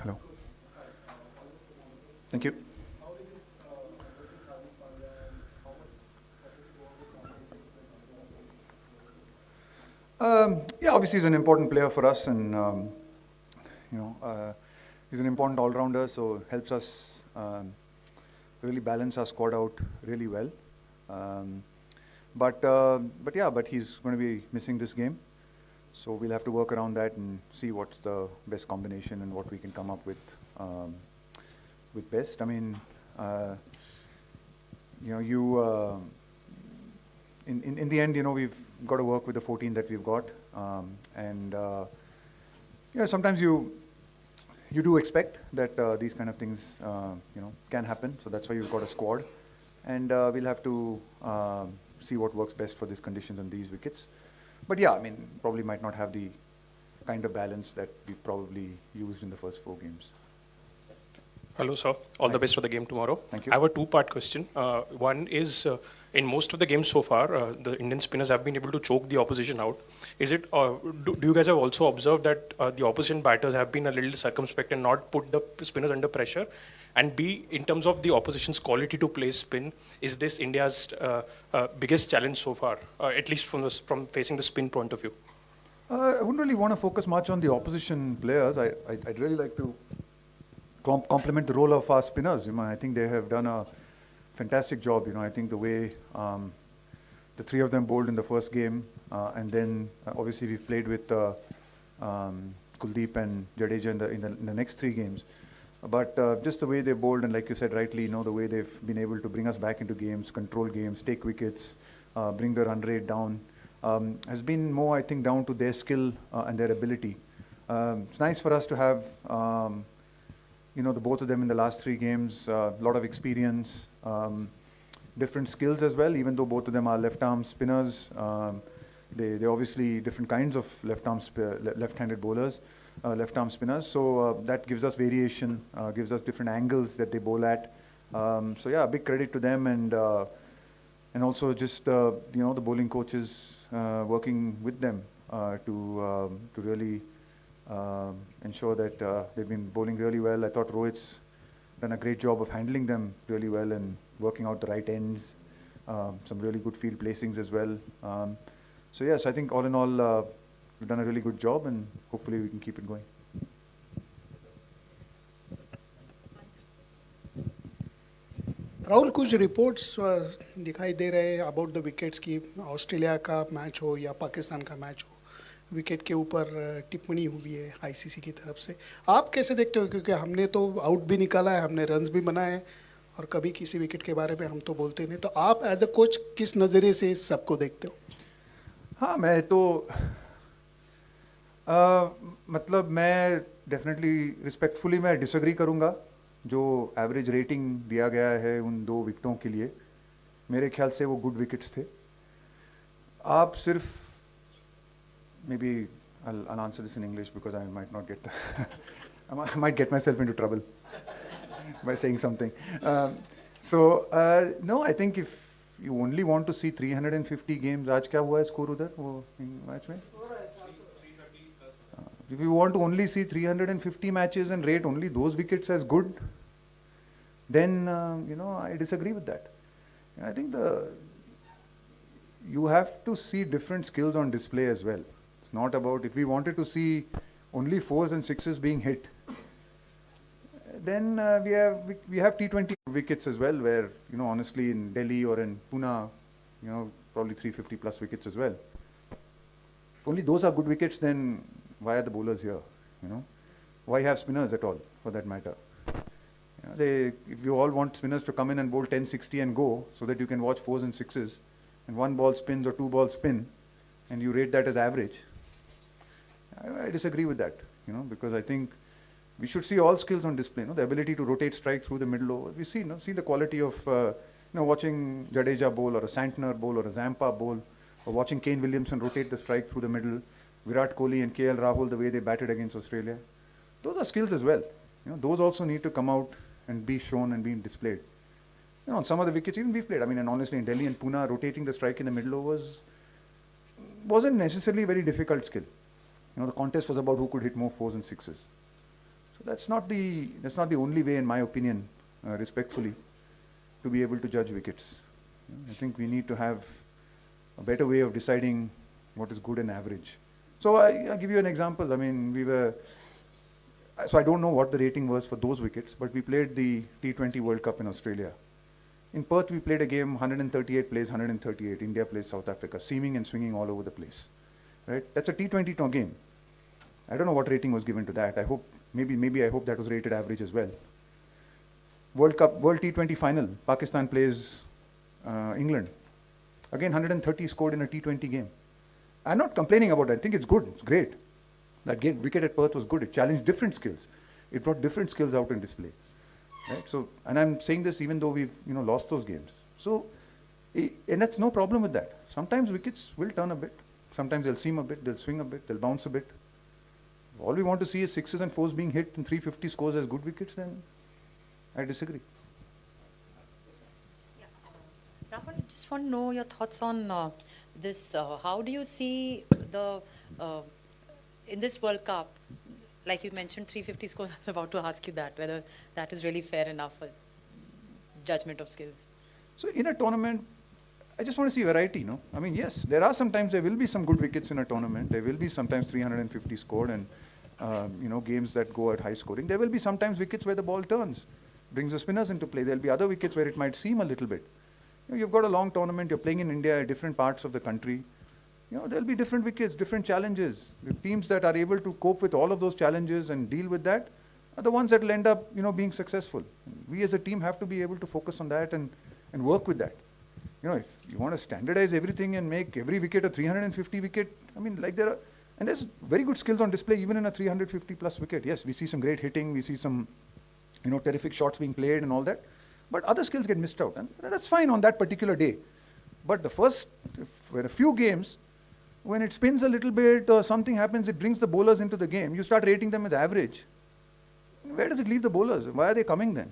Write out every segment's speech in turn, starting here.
Hello. Thank you. Yeah, obviously he's an important player for us, and you know, he's an important all-rounder, so helps us really balance our squad out really well. Um, but he's going to be missing this game, so we'll have to work around that and see what's the best combination and what we can come up um, with best. I mean, you know, in the end, you know, we've got to work with the 14 that we've got, and yeah, sometimes you do expect that these kind of things, you know, can happen. So that's why you've got a squad, and we'll have to see what works best for these conditions and these wickets. But yeah, I mean, probably might not have the kind of balance that we probably used in the first 4 games. Hello, sir. All the best for the game tomorrow. Thank you. I have a two-part question. One is, in most of the games so far, the Indian spinners have been able to choke the opposition out. Is it? Do you guys have also observed that the opposition batters have been a little circumspect and not put the spinners under pressure? And B, in terms of the opposition's quality to play spin, is this India's biggest challenge so far, at least from facing the spin point of view? I wouldn't really want to focus much on the opposition players. I'd really like to compliment the role of our spinners. You know, I think they have done a fantastic job. You know, I think the way the 3 of them bowled in the first game, and then obviously we played with Kuldeep and Jadeja in the next 3 games. But just the way they bowled, and like you said rightly, you know, the way they've been able to bring us back into games, control games, take wickets, bring the run rate down, has been more, I think, down to their skill and their ability. It's nice for us to have you know, the both of them in the last 3 games, a lot of experience, different skills as well, even though both of them are left-arm spinners. They're obviously different kinds of left-handed bowlers, left-arm spinners. So that gives us variation, gives us different angles that they bowl at. So yeah, big credit to them, and also just you know, the bowling coaches working with them to really ensure that they've been bowling really well. I thought Rohit's done a great job of handling them really well and working out the right ends. Some really good field placings as well. So yes, I think all in all, we've done a really good job, and hopefully we can keep it going. Rahul, कुछ reports दिखाई दे रहे हैं about the wickets की Australia का match हो या पाकिस्तान का match हो, विकेट के ऊपर टिप्पणी हुई है आईसीसी की तरफ से. आप कैसे देखते हो, क्योंकि हमने तो आउट भी निकाला है, हमने रन्स भी बनाए हैं, और कभी किसी विकेट के बारे में हम तो बोलते नहीं. तो आप एज अ कोच किस नज़रिए से इस सबको देखते हो? हाँ, मैं तो मतलब मैं डेफिनेटली रिस्पेक्टफुली मैं डिसएग्री करूँगा. जो एवरेज रेटिंग दिया गया है उन 2 विकेटों के लिए, मेरे ख्याल से वो गुड विकेट्स थे. आप सिर्फ maybe I'll answer this in English because I might not get I might get myself into trouble by saying something. No, I think if you only want to see 350 games, आज क्या हुआ है score उधर वो match में? If you want to only see 350 matches and rate only those wickets as good, then you know, I disagree with that. I think you have to see different skills on display as well. It's not about, if we wanted to see only 4s and 6s being hit, then we have T20 wickets as well, where, you know, honestly in Delhi or in Pune, you know, probably 350 plus wickets as well. If only those are good wickets, then why are the bowlers here? You know, why have spinners at all, for that matter? You know, if you all want spinners to come in and bowl 10-60 and go, so that you can watch 4s and 6s, and 1 ball spins or 2 balls spin, and you rate that as average, I disagree with that. You know, because I think we should see all skills on display. You know, the ability to rotate strike through the middle over. We see, you know, see the quality of you know, watching Jadeja bowl or a Santner bowl or a Zampa bowl, or watching Kane Williamson rotate the strike through the middle. Virat Kohli and KL Rahul, the way they batted against Australia, those are skills as well. You know, those also need to come out and be shown and being displayed. You know, on some of the wickets even we've played. I mean, and honestly, in Delhi and Pune, rotating the strike in the middle overs wasn't necessarily a very difficult skill. You know, the contest was about who could hit more 4s and 6s. So that's not the only way, in my opinion, respectfully, to be able to judge wickets. I think we need to have a better way of deciding what is good and average. So I'll give you an example. I mean, so I don't know what the rating was for those wickets, but we played the T20 World Cup in Australia. In Perth, we played a game, 138 plays, 138. India plays South Africa, seaming and swinging all over the place. Right? That's a T20 game. I don't know what rating was given to that. I hope, maybe I hope that was rated average as well. World T20 final, Pakistan plays England. Again, 130 scored in a T20 game. I'm not complaining about it. I think it's good. It's great. That wicket at Perth was good. It challenged different skills. It brought different skills out in display. Right? So, and I'm saying this even though we've lost those games. So, and that's no problem with that. Sometimes wickets will turn a bit. Sometimes they'll seam a bit. They'll swing a bit. They'll bounce a bit. All we want to see is sixes and fours being hit and 350 scores as good wickets. Then I disagree. Rahul, I just want to know your thoughts on this. How do you see in this World Cup, like you mentioned, 350 scores, I was about to ask you that, whether that is really fair enough for judgment of skills. So in a tournament, I just want to see variety, I mean, yes, there are sometimes there will be some good wickets in a tournament. There will be sometimes 350 scored and, games that go at high scoring. There will be sometimes wickets where the ball turns, brings the spinners into play. There will be other wickets where it might seem a little bit. You've got a long tournament, you're playing in India, different parts of the country. There'll be different wickets, different challenges. The teams that are able to cope with all of those challenges and deal with that are the ones that will end up, being successful. We as a team have to be able to focus on that and work with that. If you want to standardize everything and make every wicket a 350 wicket, I mean, and there's very good skills on display even in a 350 plus wicket. Yes, we see some great hitting, we see some, terrific shots being played and all that. But other skills get missed out, and that's fine on that particular day. But for a few games, when it spins a little bit or something happens, it brings the bowlers into the game. You start rating them as average. Where does it leave the bowlers? Why are they coming then?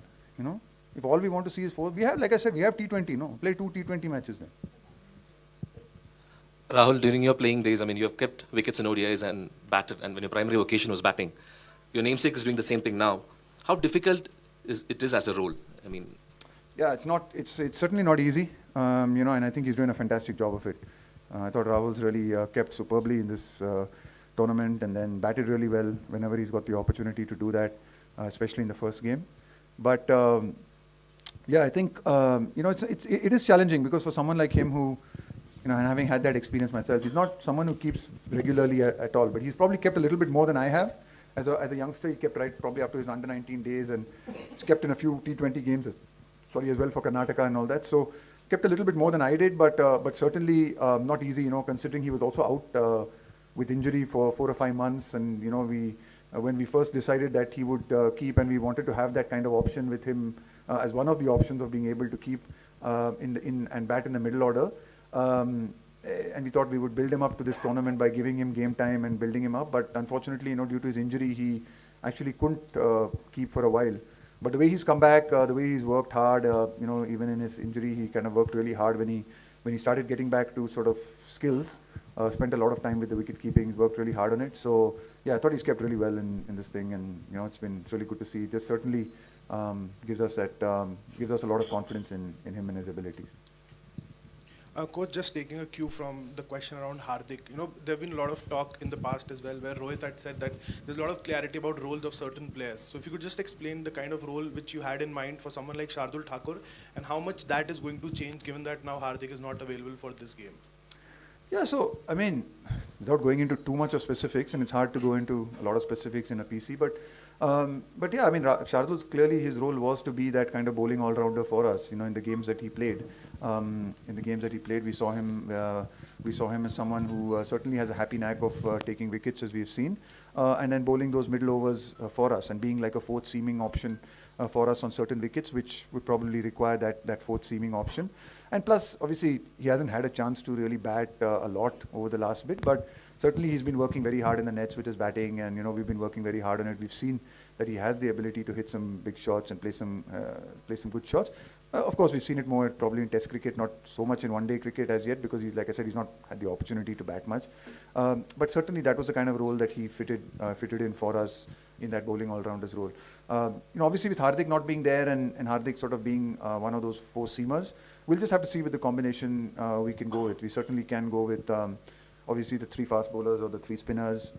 If all we want to see is four, like I said, we have T20, play 2 T20 matches then. Rahul, during your playing days, I mean, you have kept wickets in ODIs and batted, and when your primary occasion was batting, your namesake is doing the same thing now. How difficult it is as a role? I mean, yeah, it's certainly not easy, and I think he's doing a fantastic job of it. I thought Rahul's really kept superbly in this tournament and then batted really well whenever he's got the opportunity to do that, especially in the first game. But yeah, I think it is challenging because for someone like him who, and having had that experience myself, he's not someone who keeps regularly at all. But he's probably kept a little bit more than I have. As a youngster, he kept probably up to his under 19 days, and he's kept in a few T20 games. As well for Karnataka and all that. So kept a little bit more than I did, but certainly not easy, considering he was also out with injury for 4 or 5 months. And, when we first decided that he would keep, and we wanted to have that kind of option with him as one of the options of being able to keep and bat in the middle order. And we thought we would build him up to this tournament by giving him game time and building him up. But unfortunately, due to his injury, he actually couldn't keep for a while. But the way he's come back, the way he's worked hard, even in his injury, he kind of worked really hard when he started getting back to sort of skills. Spent a lot of time with the wicket keeping. He's worked really hard on it. So yeah, I thought he's kept really well in this thing, and it's really good to see. It just certainly gives us a lot of confidence in him and his abilities. Coach, just taking a cue from the question around Hardik, there have been a lot of talk in the past as well where Rohit had said that there's a lot of clarity about roles of certain players. So if you could just explain the kind of role which you had in mind for someone like Shardul Thakur and how much that is going to change given that now Hardik is not available for this game. Yeah, so, I mean, without going into too much of specifics, and it's hard to go into a lot of specifics in a PC, but yeah, I mean, Shardul's clearly his role was to be that kind of bowling all-rounder for us, in the games that he played. We saw him as someone who certainly has a happy knack of taking wickets, as we've seen, and then bowling those middle overs for us and being like a fourth seaming option for us on certain wickets, which would probably require that fourth seaming option. And plus, obviously, he hasn't had a chance to really bat a lot over the last bit, but certainly he's been working very hard in the nets with his batting, and we've been working very hard on it. We've seen that he has the ability to hit some big shots and play some good shots. Of course, we've seen it more probably in Test cricket, not so much in one-day cricket as yet, because he's, like I said, he's not had the opportunity to bat much. But certainly that was the kind of role that he fitted in for us in that bowling all-rounders role. Obviously with Hardik not being there and Hardik sort of being one of those four seamers, we'll just have to see with the combination we can go with. We certainly can go with obviously the three fast bowlers or the three spinners.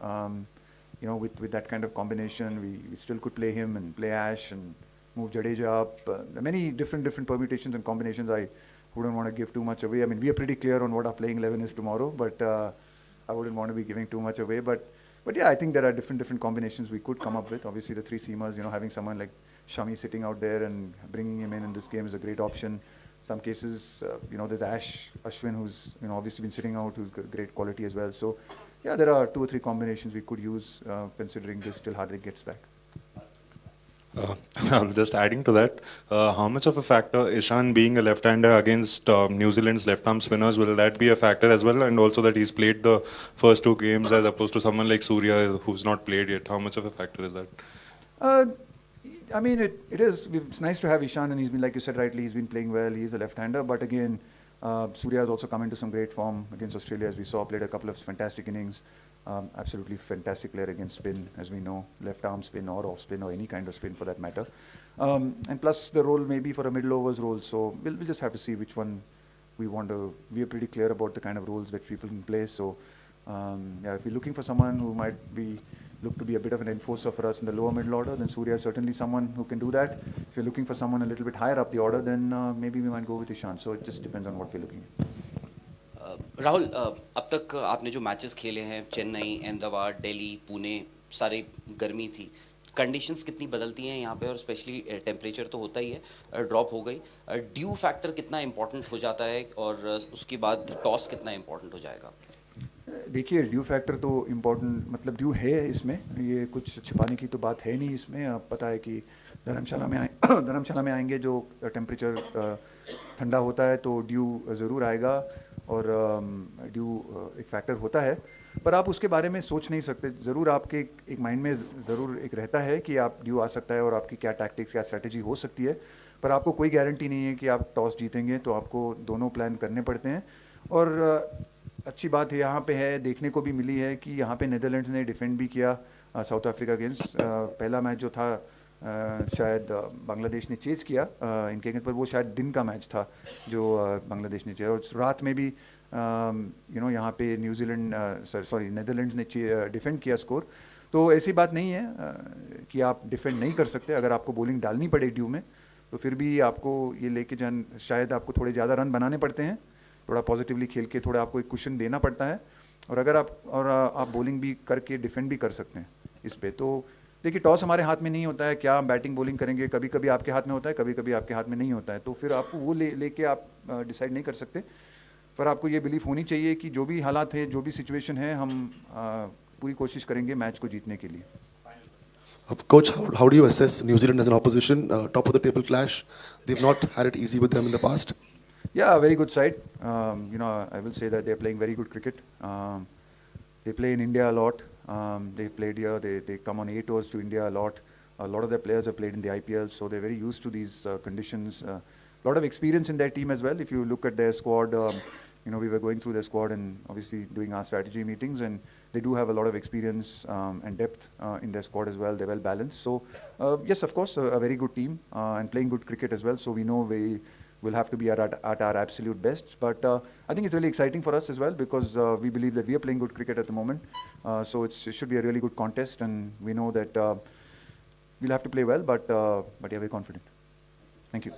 With that kind of combination, we still could play him and play Ash and move Jadeja up. There are many different permutations and combinations. I wouldn't want to give too much away. I mean, we are pretty clear on what our playing 11 is tomorrow, but I wouldn't want to be giving too much away. But yeah, I think there are different combinations we could come up with. Obviously, the three seamers, having someone like Shami sitting out there and bringing him in this game is a great option. Some cases, there's Ashwin, who's obviously been sitting out, who's got great quality as well. So yeah, there are 2 or 3 combinations we could use considering this till Hardik gets back. Just adding to that, how much of a factor Ishan being a left-hander against New Zealand's left-arm spinners, will that be a factor as well? And also that he's played the first 2 games as opposed to someone like Surya who's not played yet. How much of a factor is that? I mean, it is. It's nice to have Ishan, and he's been, like you said rightly, he's been playing well. He's a left-hander, but again, Surya has also come into some great form against Australia, as we saw, played a couple of fantastic innings. Absolutely fantastic player against spin, as we know, left arm spin or off spin or any kind of spin for that matter. And plus the role maybe for a middle overs role. So we'll just have to see which one we want to. We are pretty clear about the kind of roles that people can play. So yeah, if we're looking for someone who might look to be a bit of an enforcer for us in the lower middle order, then Surya is certainly someone who can do that. If you're looking for someone a little bit higher up the order, then maybe we might go with Ishan. So it just depends on what we're looking at. Rahul, अब तक आपने जो matches खेले हैं, चेन्नई, अहमदाबाद, दिल्ली, पुणे, सारे गर्मी थी, conditions कितनी बदलती हैं यहाँ पे, और स्पेशली टेम्परेचर तो होता ही है, ड्रॉप हो गई, ड्यू फैक्टर कितना इंपॉर्टेंट हो जाता है, और उसके बाद टॉस कितना इंपॉर्टेंट हो जाएगा आपके लिए? देखिए, ड्यू फैक्टर तो इम्पोर्टेंट, मतलब ड्यू है इसमें, ये कुछ छिपाने की तो बात है नहीं इसमें. आप पता है कि धर्मशाला में आएंगे जो टेम्परेचर ठंडा होता है तो ड्यू ज़रूर आएगा, और ड्यू एक फैक्टर होता है, पर आप उसके बारे में सोच नहीं सकते. ज़रूर आपके एक माइंड में ज़रूर एक रहता है कि आप ड्यू आ सकता है और आपकी क्या टैक्टिक्स, क्या स्ट्रेटजी हो सकती है, पर आपको कोई गारंटी नहीं है कि आप टॉस जीतेंगे. तो आपको दोनों प्लान करने पड़ते हैं. और अच्छी बात यहाँ पे है, देखने को भी मिली है कि यहाँ पे नीदरलैंड्स ने डिफेंड भी किया साउथ अफ्रीका अगेंस्ट. पहला मैच जो था शायद बांग्लादेश ने चेज किया इनके अगेंस्ट, पर वो शायद दिन का मैच था जो बांग्लादेश ने चेज, और रात में भी यहाँ पे नीदरलैंड्स ने डिफेंड किया स्कोर. तो ऐसी बात नहीं है कि आप डिफेंड नहीं कर सकते. अगर आपको बॉलिंग डालनी पड़े ड्यू में, तो फिर भी आपको ये लेके शायद आपको थोड़े ज़्यादा रन बनाने पड़ते हैं, थोड़ा पॉजिटिवली खेल के थोड़ा आपको एक कुशन देना पड़ता है, और अगर आप बॉलिंग भी करके डिफेंड भी कर सकते हैं इस पे. तो देखिए, टॉस हमारे हाथ में नहीं होता है, क्या हम बैटिंग बॉलिंग करेंगे, कभी कभी आपके हाथ में होता है, कभी कभी आपके हाथ में नहीं होता है. तो फिर आपको वो लेके आप डिसाइड नहीं कर सकते, पर आपको ये बिलीफ होनी चाहिए कि जो भी हालात है, जो भी सिचुएशन है, हम पूरी कोशिश करेंगे मैच को जीतने के लिए. Coach, how do you assess New Zealand as an opposition, top of the table clash? They've not had it easy with them in the past. Yeah, very good side. I will say that they're playing very good cricket. They play in India a lot. They played here. They come on 8 tours to India a lot. A lot of their players have played in the IPL, so they're very used to these conditions. A lot of experience in their team as well. If you look at their squad, we were going through their squad and obviously doing our strategy meetings, and they do have a lot of experience and depth in their squad as well. They're well balanced. So yes, of course, a very good team and playing good cricket as well. So we know we will have to be at our absolute best. But I think it's really exciting for us as well, because we believe that we are playing good cricket at the moment. So it should be a really good contest, and we know that we'll have to play well, but yeah, we're confident. Thank you.